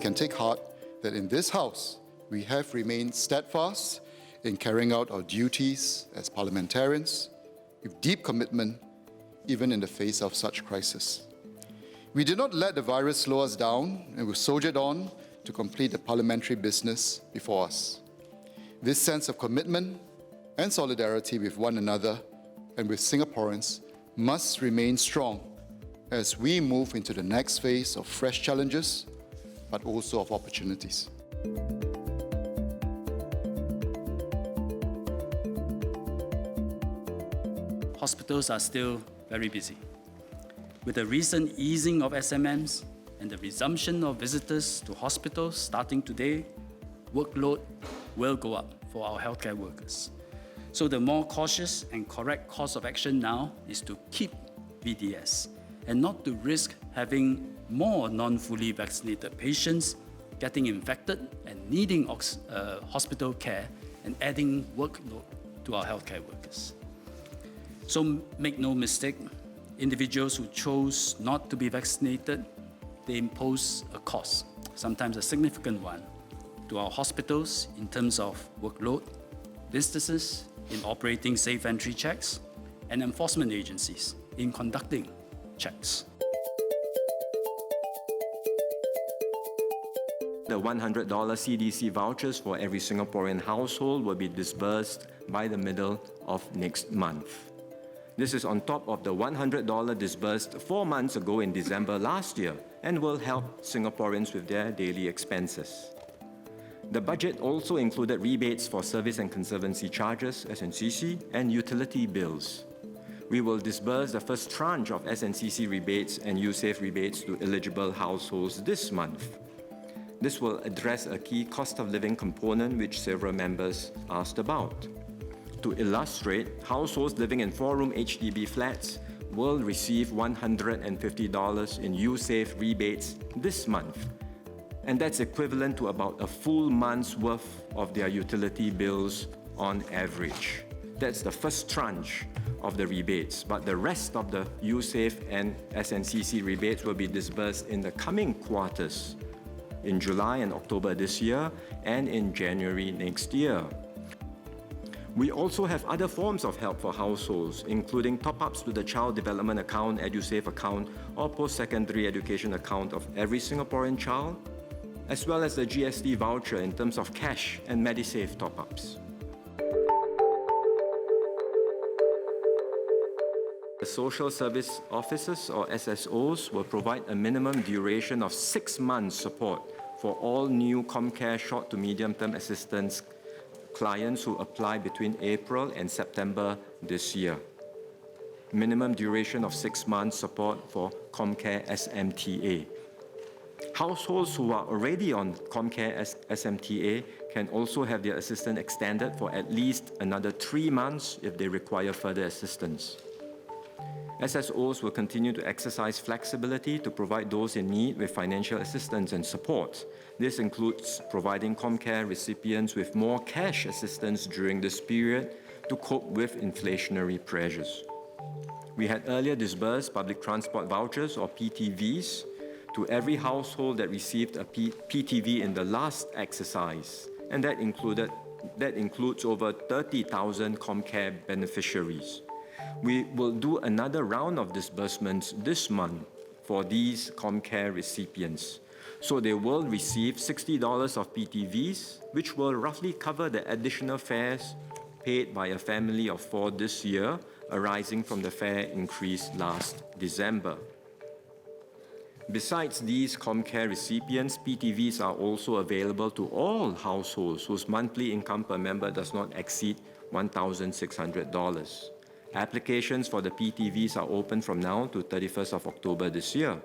can take heart that in this House, we have remained steadfast in carrying out our duties as parliamentarians with deep commitment, even in the face of such crisis. We did not let the virus slow us down, and we soldiered on to complete the parliamentary business before us. This sense of commitment and solidarity with one another and with Singaporeans must remain strong as we move into the next phase of fresh challenges, but also of opportunities. Hospitals are still very busy. With the recent easing of SMMs and the resumption of visitors to hospitals starting today, workload will go up for our healthcare workers. So the more cautious and correct course of action now is to keep VDS and not to risk having more non-fully vaccinated patients getting infected and needing hospital care and adding workload to our healthcare workers. So make no mistake, individuals who chose not to be vaccinated, they impose a cost, sometimes a significant one, to our hospitals in terms of workload, businesses in operating safe entry checks, and enforcement agencies in conducting checks. The $100 CDC vouchers for every Singaporean household will be disbursed by the middle of next month. This is on top of the $100 disbursed 4 months ago in December last year and will help Singaporeans with their daily expenses. The budget also included rebates for service and conservancy charges, SNCC, and utility bills. We will disburse the first tranche of SNCC rebates and USAFE rebates to eligible households this month. This will address a key cost of living component which several members asked about. To illustrate, households living in 4-room HDB flats will receive $150 in USAFE rebates this month. And that's equivalent to about a full month's worth of their utility bills on average. That's the first tranche of the rebates, but the rest of the USAFE and SNCC rebates will be disbursed in the coming quarters, in July and October this year, and in January next year. We also have other forms of help for households, including top-ups to the Child Development Account, EduSave account, or post-secondary education account of every Singaporean child, as well as the GST voucher in terms of cash and MediSave top-ups. The Social Service Officers, or SSOs, will provide a minimum duration of 6 months support for all new Comcare short to medium-term assistance clients who apply between April and September this year. Minimum duration of 6 months support for Comcare SMTA. Households who are already on Comcare SMTA can also have their assistance extended for at least another 3 months if they require further assistance. SSOs will continue to exercise flexibility to provide those in need with financial assistance and support. This includes providing Comcare recipients with more cash assistance during this period to cope with inflationary pressures. We had earlier disbursed public transport vouchers, or PTVs, to every household that received a PTV in the last exercise, and that includes over 30,000 Comcare beneficiaries. We will do another round of disbursements this month for these Comcare recipients. So they will receive $60 of PTVs, which will roughly cover the additional fares paid by a family of 4 this year, arising from the fare increase last December. Besides these Comcare recipients, PTVs are also available to all households whose monthly income per member does not exceed $1,600. Applications for the PTVs are open from now to 31st of October this year,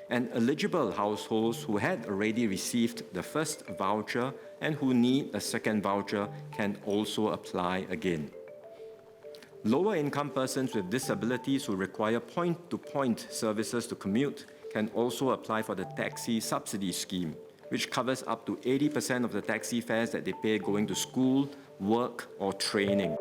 and eligible households who had already received the first voucher and who need a second voucher can also apply again. Lower income persons with disabilities who require point-to-point services to commute can also apply for the taxi subsidy scheme, which covers up to 80% of the taxi fares that they pay going to school, work, or training.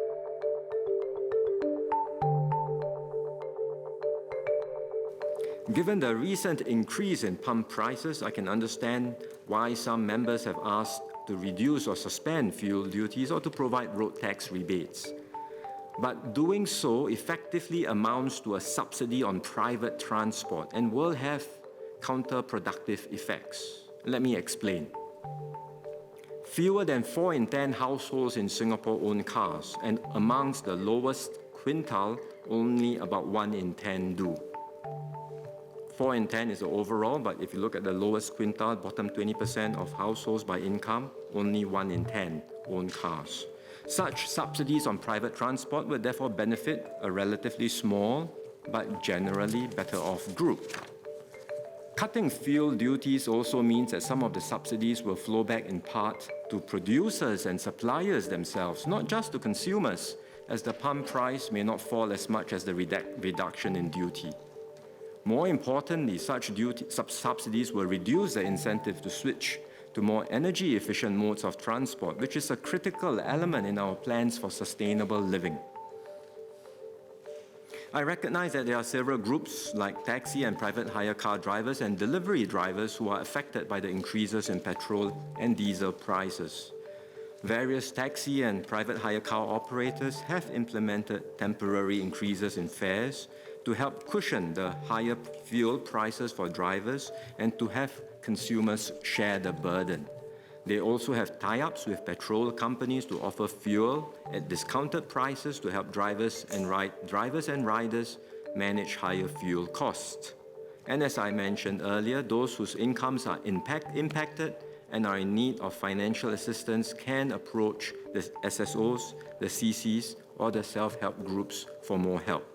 Given the recent increase in pump prices, I can understand why some members have asked to reduce or suspend fuel duties or to provide road tax rebates. But doing so effectively amounts to a subsidy on private transport and will have counterproductive effects. Let me explain. Fewer than 4 in 10 households in Singapore own cars, and amongst the lowest quintile, only about 1 in 10 do. 4 in 10 is the overall, but if you look at the lowest quintile, bottom 20% of households by income, only 1 in 10 own cars. Such subsidies on private transport would therefore benefit a relatively small but generally better off group. Cutting fuel duties also means that some of the subsidies will flow back in part to producers and suppliers themselves, not just to consumers, as the pump price may not fall as much as the reduction in duty. More importantly, such subsidies will reduce the incentive to switch to more energy-efficient modes of transport, which is a critical element in our plans for sustainable living. I recognize that there are several groups like taxi and private hire car drivers and delivery drivers who are affected by the increases in petrol and diesel prices. Various taxi and private hire car operators have implemented temporary increases in fares to help cushion the higher fuel prices for drivers and to have consumers share the burden. They also have tie-ups with petrol companies to offer fuel at discounted prices to help drivers and riders manage higher fuel costs. And as I mentioned earlier, those whose incomes are impacted and are in need of financial assistance can approach the SSOs, the CCs, or the self-help groups for more help.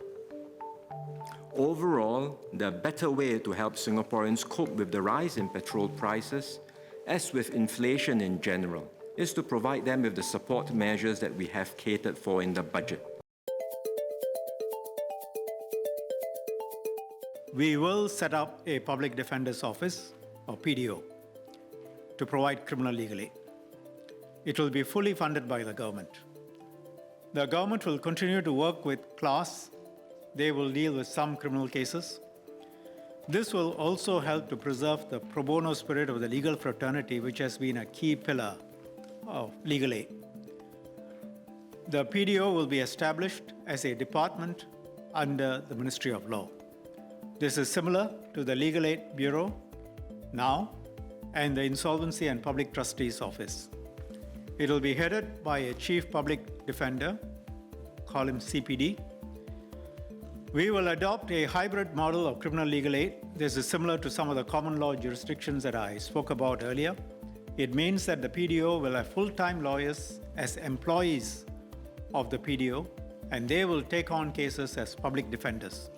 Overall, the better way to help Singaporeans cope with the rise in petrol prices, as with inflation in general, is to provide them with the support measures that we have catered for in the budget. We will set up a Public Defender's Office, or PDO, to provide criminal legal aid. It will be fully funded by the government. The government will continue to work with CLAS. They will deal with some criminal cases. This will also help to preserve the pro bono spirit of the legal fraternity, which has been a key pillar of legal aid. The PDO will be established as a department under the Ministry of Law. This is similar to the Legal Aid Bureau now and the Insolvency and Public Trustees Office. It will be headed by a Chief Public Defender, call him CPD. We will adopt a hybrid model of criminal legal aid. This is similar to some of the common law jurisdictions that I spoke about earlier. It means that the PDO will have full-time lawyers as employees of the PDO, and they will take on cases as public defenders.